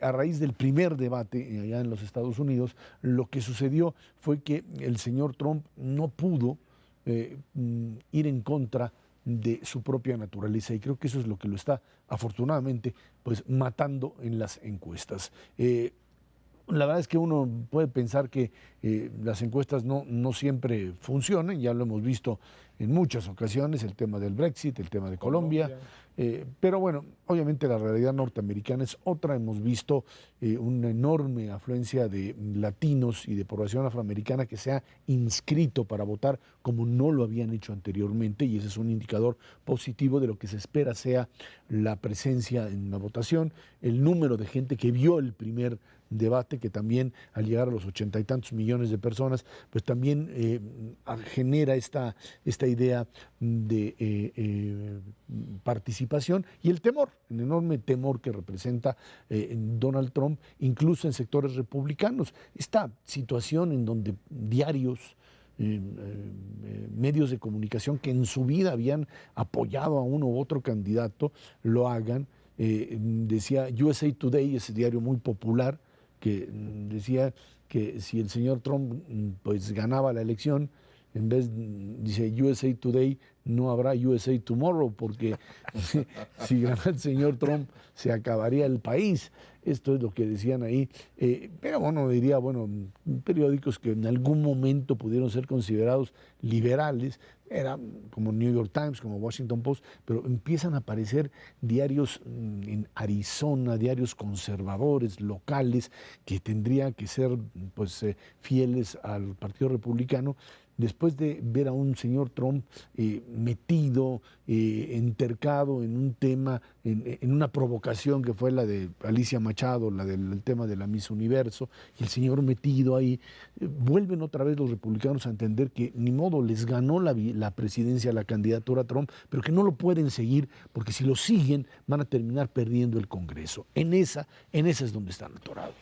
a raíz del primer debate allá en los Estados Unidos, lo que sucedió fue que el señor Trump no pudo ir en contra de su propia naturaleza y creo que eso es lo que lo está afortunadamente pues matando en las encuestas. La verdad es que uno puede pensar que las encuestas no siempre funcionan, ya lo hemos visto en muchas ocasiones, el tema del Brexit, el tema de Colombia. Pero bueno, obviamente la realidad norteamericana es otra. Hemos visto una enorme afluencia de latinos y de población afroamericana que se ha inscrito para votar como no lo habían hecho anteriormente, y ese es un indicador positivo de lo que se espera sea la presencia en la votación, el número de gente que vio el primer debate, que también al llegar a los 80 y tantos millones de personas, pues también genera esta idea de participación y el temor, el enorme temor que representa Donald Trump, incluso en sectores republicanos. Esta situación en donde diarios, medios de comunicación que en su vida habían apoyado a uno u otro candidato, lo hagan. Decía USA Today, ese diario muy popular, que decía que si el señor Trump pues ganaba la elección, en vez, dice USA Today, no habrá USA Tomorrow, porque si gana el señor Trump se acabaría el país. Esto es lo que decían ahí. Pero bueno, diría, bueno, periódicos que en algún momento pudieron ser considerados liberales, eran como New York Times, como Washington Post, pero empiezan a aparecer diarios en Arizona, diarios conservadores, locales, que tendrían que ser pues, fieles al Partido Republicano, después de ver a un señor Trump metido, entercado en un tema, en una provocación que fue la de Alicia Machado, la del tema de la Miss Universo, y el señor metido ahí, vuelven otra vez los republicanos a entender que ni modo, les ganó la presidencia, la candidatura a Trump, pero que no lo pueden seguir, porque si lo siguen van a terminar perdiendo el Congreso. En esa es donde están atorados.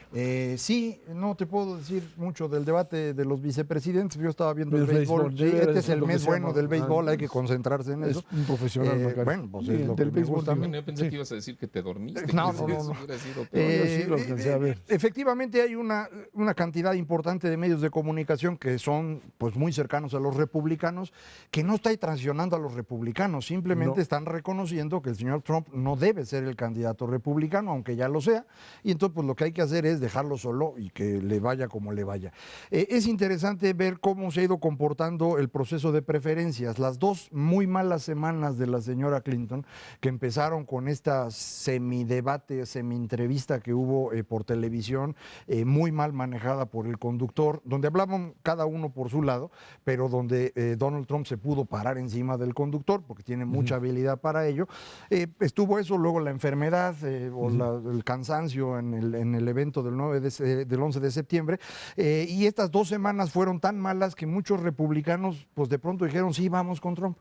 Sí, no te puedo decir mucho del debate de los vicepresidentes. Yo estaba viendo el El béisbol. béisbol, Sí, debe este es ser el lo que mes se bueno llama. del béisbol, hay que concentrarse en Es eso. un profesional, Macario. Bueno, pues Sí, es lo del que me béisbol gusta a mí. Bueno, yo pensé que ibas a decir que te dormiste. No, que no, no, eso no. hubiera sido peor. sí lo alcancé a ver. Efectivamente hay una cantidad importante de medios de comunicación que son pues muy cercanos a los republicanos, que no está traicionando a los republicanos, simplemente No. están reconociendo que el señor Trump no debe ser el candidato republicano, aunque ya lo sea, y entonces pues lo que hay que hacer es dejarlo solo y que le vaya como le vaya. Es interesante ver cómo se ha ido comportando el proceso de preferencias. Las dos muy malas semanas de la señora Clinton, que empezaron con con esta semidebate, semi-entrevista que hubo por televisión, muy mal manejada por el conductor, donde hablaban cada uno por su lado, pero donde Donald Trump se pudo parar encima del conductor, porque tiene mucha habilidad para ello. Estuvo eso, luego la enfermedad o el cansancio en el evento del 11 de septiembre, y estas 2 semanas fueron tan malas que muchos republicanos pues de pronto dijeron sí, vamos con Trump,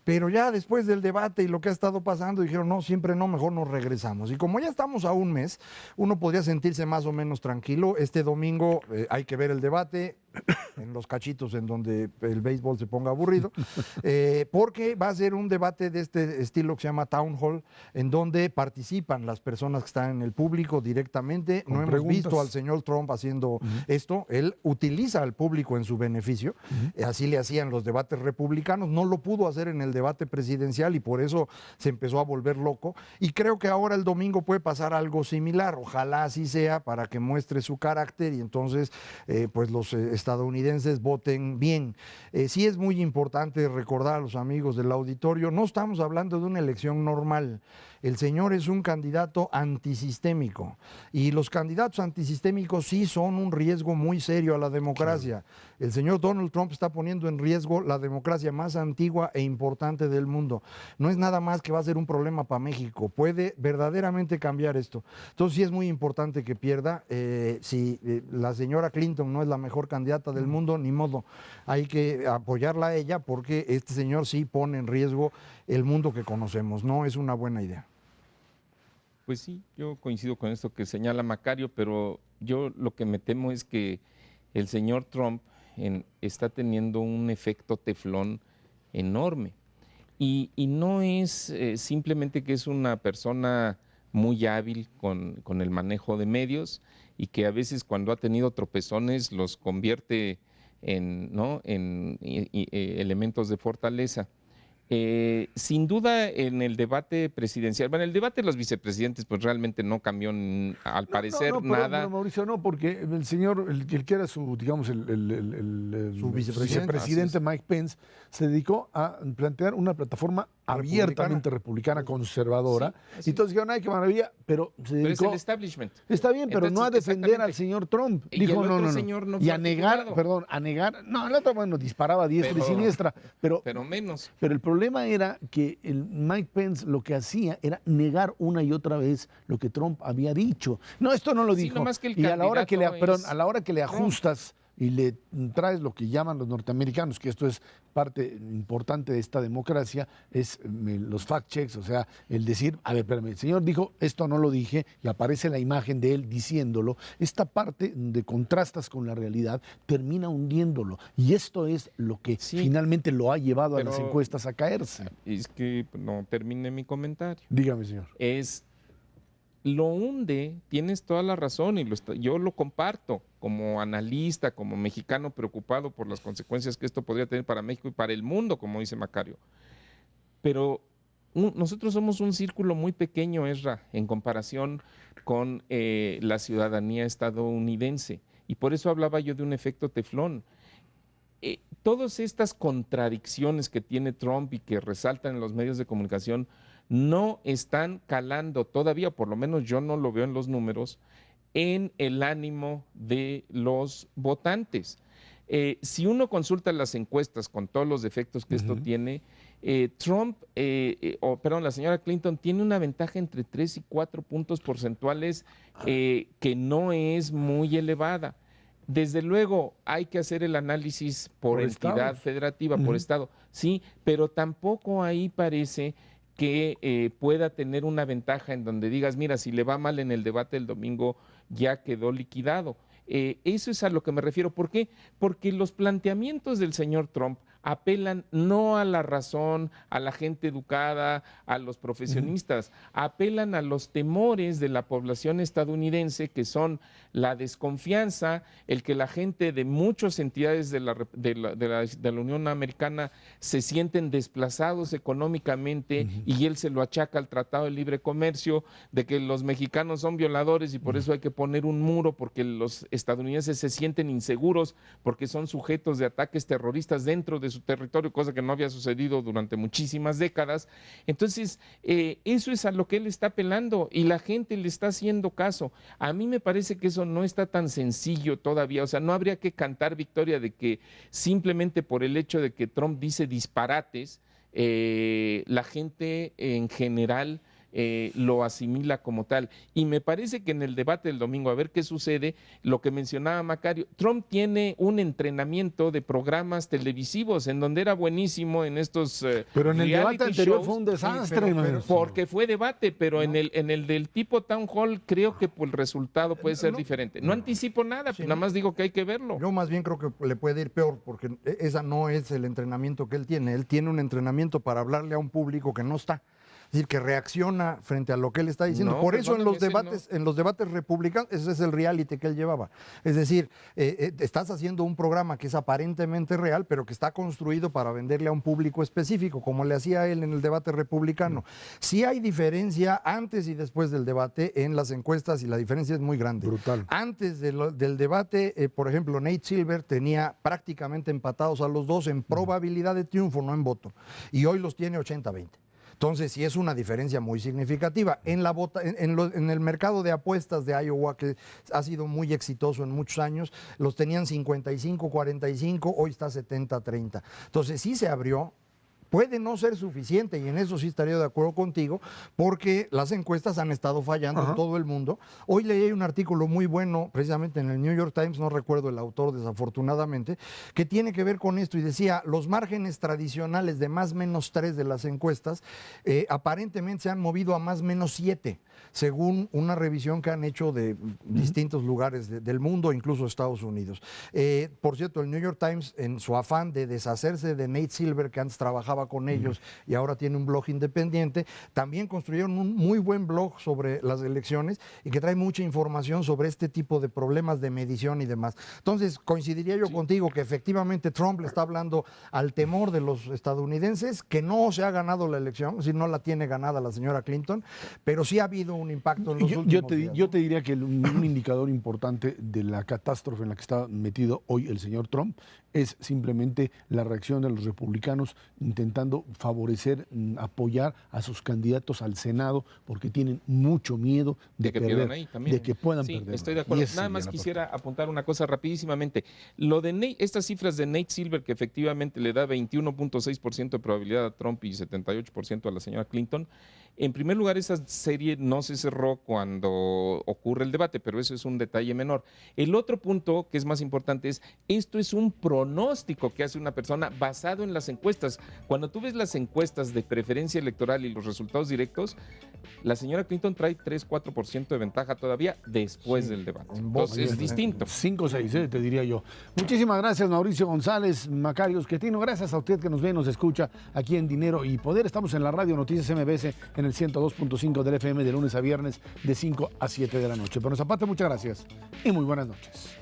pero ya después del debate y lo que ha estado pasando dijeron no, siempre no, mejor nos regresamos. Y como ya estamos a un mes, uno podría sentirse más o menos tranquilo. Este domingo hay que ver el debate en los cachitos en donde el béisbol se ponga aburrido, porque va a ser un debate de este estilo que se llama Town Hall, en donde participan las personas que están en el público directamente. No hemos visto al señor Trump haciendo esto, él utiliza al público en su beneficio, así le hacían los debates republicanos, no lo pudo hacer en el debate presidencial y por eso se empezó a volver loco, y creo que ahora el domingo puede pasar algo similar, ojalá así sea, para que muestre su carácter y entonces pues los estadounidenses voten bien. Sí es muy importante recordar a los amigos del auditorio, no estamos hablando de una elección normal. El señor es un candidato antisistémico y los candidatos antisistémicos sí son un riesgo muy serio a la democracia. El señor Donald Trump está poniendo en riesgo la democracia más antigua e importante del mundo. No es nada más que va a ser un problema para México, puede verdaderamente cambiar esto. Entonces sí es muy importante que pierda. Si la señora Clinton no es la mejor candidata del mundo, ni modo, hay que apoyarla a ella porque este señor sí pone en riesgo el mundo que conocemos, no es una buena idea. Pues sí, yo coincido con esto que señala Macario, pero yo lo que me temo es que el señor Trump está teniendo un efecto teflón enorme. Y no es simplemente que es una persona muy hábil con el manejo de medios y que a veces cuando ha tenido tropezones los convierte en elementos de fortaleza. Sin duda en el debate presidencial, bueno, el debate de los vicepresidentes pues realmente no cambió al parecer nada. Pero Mauricio, no, porque el señor, el que era su, digamos, Su vicepresidente Mike Pence, se dedicó a plantear una plataforma abiertamente republicana conservadora. Sí, y entonces dijeron, ay, qué maravilla, pero se dedicó... Pero es el establishment. Está bien, pero no a Entonces, defender al señor Trump. Y Dijo, el otro no. señor no y fue a negar, articulado. perdón, a negar, no, el otro, bueno, disparaba a diestra y siniestra, pero menos. pero el problema era que el Mike Pence lo que hacía era negar una y otra vez lo que Trump había dicho. No, esto no lo Sí, dijo. nomás que el Y a la hora que le, candidato perdón, es a la hora que le Trump. ajustas y le traes lo que llaman los norteamericanos, que esto es parte importante de esta democracia, es los fact checks, o sea, el decir, a ver, espérame, el señor dijo, esto no lo dije, y aparece la imagen de él diciéndolo, esta parte de contrastas con la realidad termina hundiéndolo, y esto es lo que Sí, finalmente lo ha llevado a las pero- encuestas a caerse. Es que no termine mi comentario. Dígame, señor. Lo hunde, tienes toda la razón y yo lo comparto como analista, como mexicano preocupado por las consecuencias que esto podría tener para México y para el mundo, como dice Macario. Pero nosotros somos un círculo muy pequeño, Ezra, en comparación con la ciudadanía estadounidense. Y por eso hablaba yo de un efecto teflón. Todas estas contradicciones que tiene Trump y que resaltan en los medios de comunicación no están calando todavía, por lo menos yo no lo veo en los números, en el ánimo de los votantes. Si uno consulta las encuestas con todos los defectos que esto tiene, la señora Clinton tiene una ventaja entre 3 y 4 puntos porcentuales que no es muy elevada. Desde luego hay que hacer el análisis por entidad estados. federativa, por estado, sí, pero tampoco ahí parece que pueda tener una ventaja en donde digas, mira, si le va mal en el debate del domingo, ya quedó liquidado. Eso es a lo que me refiero. ¿Por qué? Porque los planteamientos del señor Trump apelan no a la razón, a la gente educada, a los profesionistas, apelan a los temores de la población estadounidense, que son la desconfianza, el que la gente de muchas entidades de la Unión Americana se sienten desplazados económicamente y él se lo achaca al Tratado de Libre Comercio, de que los mexicanos son violadores y por eso hay que poner un muro, porque los estadounidenses se sienten inseguros porque son sujetos de ataques terroristas dentro de de su territorio, cosa que no había sucedido durante muchísimas décadas. Entonces, eso es a lo que él está apelando y la gente le está haciendo caso. A mí me parece que eso no está tan sencillo todavía, o sea, no habría que cantar victoria de que simplemente por el hecho de que Trump dice disparates, la gente en general lo asimila como tal. Y me parece que en el debate del domingo, a ver qué sucede, lo que mencionaba Macario, Trump tiene un entrenamiento de programas televisivos en donde era buenísimo en estos Pero en el debate reality anterior shows, fue un desastre. porque fue debate, pero en el del tipo Town Hall creo que pues, el resultado puede ser diferente. No anticipo nada, Sí, nada más digo que hay que verlo. Yo más bien creo que le puede ir peor, porque esa no es el entrenamiento que él tiene. Él tiene un entrenamiento para hablarle a un público que no está. Es decir, que reacciona frente a lo que él está diciendo. No, por eso en perdóname, los debates republicanos, ese es el reality que él llevaba. Es decir, estás haciendo un programa que es aparentemente real, pero que está construido para venderle a un público específico, como le hacía él en el debate republicano. Sí hay diferencia antes y después del debate en las encuestas y la diferencia es muy grande. Brutal. Antes del debate, por ejemplo, Nate Silver tenía prácticamente empatados a los dos en probabilidad de triunfo, no en voto. Y hoy los tiene 80-20. Entonces, sí es una diferencia muy significativa. En el mercado de apuestas de Iowa, que ha sido muy exitoso en muchos años, los tenían 55-45, hoy está 70-30. Entonces, sí se abrió. Puede no ser suficiente, y en eso sí estaría de acuerdo contigo, porque las encuestas han estado fallando en todo el mundo. Hoy leí un artículo muy bueno, precisamente en el New York Times, no recuerdo el autor desafortunadamente, que tiene que ver con esto y decía, los márgenes tradicionales de más menos 3 de las encuestas aparentemente se han movido a más menos 7, según una revisión que han hecho de distintos lugares del mundo, incluso Estados Unidos. Por cierto, el New York Times, en su afán de deshacerse de Nate Silver, que antes trabajaba con ellos y ahora tiene un blog independiente, también construyeron un muy buen blog sobre las elecciones y que trae mucha información sobre este tipo de problemas de medición y demás. Entonces, coincidiría yo contigo que efectivamente Trump le está hablando al temor de los estadounidenses, que no se ha ganado la elección, si no la tiene ganada la señora Clinton, pero sí ha habido un impacto en los últimos días, yo te diría que un indicador importante de la catástrofe en la que está metido hoy el señor Trump es simplemente la reacción de los republicanos intentando favorecer, apoyar a sus candidatos al Senado porque tienen mucho miedo de que perder, pierdan ahí también. de que puedan Sí, perder. estoy de acuerdo. Y esa Nada sería más la quisiera apuntar una cosa rapidísimamente. Lo de estas cifras de Nate Silver, que efectivamente le da 21.6% de probabilidad a Trump y 78% a la señora Clinton. En primer lugar, esa serie no se cerró cuando ocurre el debate, pero eso es un detalle menor. El otro punto que es más importante es, esto es un pronóstico que hace una persona basado en las encuestas. Cuando tú ves las encuestas de preferencia electoral y los resultados directos, la señora Clinton trae 3-4% de ventaja todavía después del debate. Entonces es distinto. 5-6, te diría yo. Muchísimas gracias, Mauricio González, Macario Schettino. Gracias a usted que nos ve y nos escucha aquí en Dinero y Poder. Estamos en la radio Noticias MBS en el 102.5 del FM de lunes a viernes de 5 a 7 de la noche. Por nuestra parte, muchas gracias y muy buenas noches.